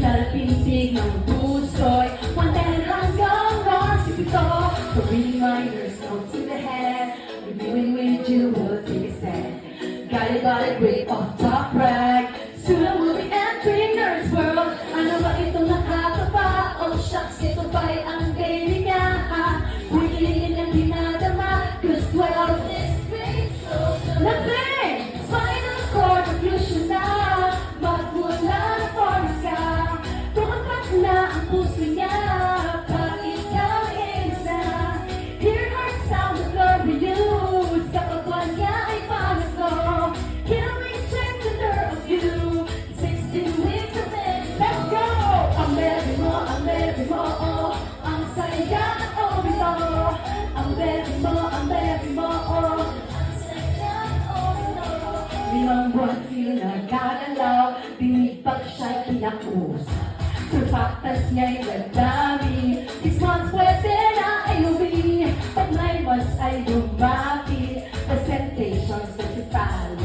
pinalpintig ng puso'y 110 hanggang Mars. Ito, the reminders, notes in the head. Reviewing with you will take a stand. Got it, great off top rag. Soon I will be entering Nerd's World. Ano ba itong nakakaba? Oh shucks, ito ba'y ang baby niya? Wikilingin ang dinadama. Cause 12 is great, so nothing! Spinal cord occlusion na. Magmula na force ka. Tumapat na ang puso niya. Pag ikaw is na. Hear heart sound of glorious. Kapag one niya ay pangaso. Can we check the nerve of you? 16 weeks of it. Let's go! Ang baby mo, oh. Ang saya at obito. Ang baby mo, oh. Ang saya at obito. 5 buwan feel nagkagalaw. Dinig pag siya'y kinakusap. Surfactants niya'y nagdami. 6 months pwede na IUV. Pag 9 months ay lumapit. Presentation certified.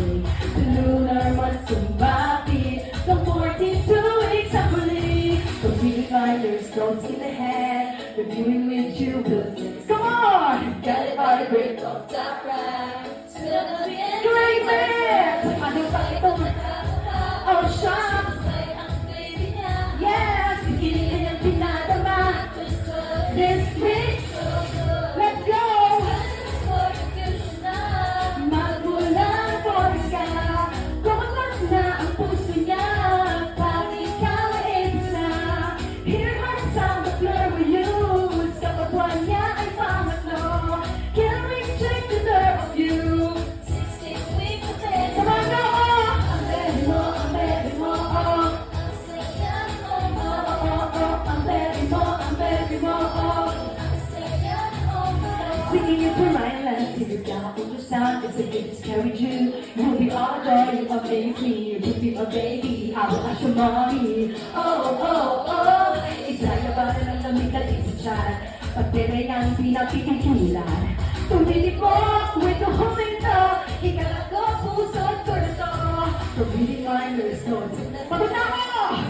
The lunar months lumapit. The 42 weeks ang huli. Complete reminders, don't see the head. Reviewing with you will fix. Come on! Got it by the break of top right. Great man! Ano pa itong oh shucks? Yes! Beginning ang pinadama. This week, let's go! Magmula ang force ka. Kumakas na ang puso niya. Pag ikaw ay isa. Hear heart sound of glorious. Kapag one niya ay pangatlo. Can we check the nerve of you? 16 weeks of it. Come on, go! Ang baby mo, oh. Ang saya mo, oh. Ang baby mo, oh. Ang saya mo, oh. Singing it for my life, if you got ultrasound, it's a gift that's carried you. You'll be all joy, you amaze me. You'll be my baby, I will ask your mommy. Oh. Isaya ba na ng lamig at isa dyan? Pagtere ng pinapipitulan. Tumili po, with the humminto. Ikalago, puso at kurso. From reading minors, notes. Pagod na ako!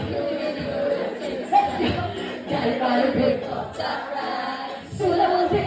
Got it by the break of top right. Soon I will be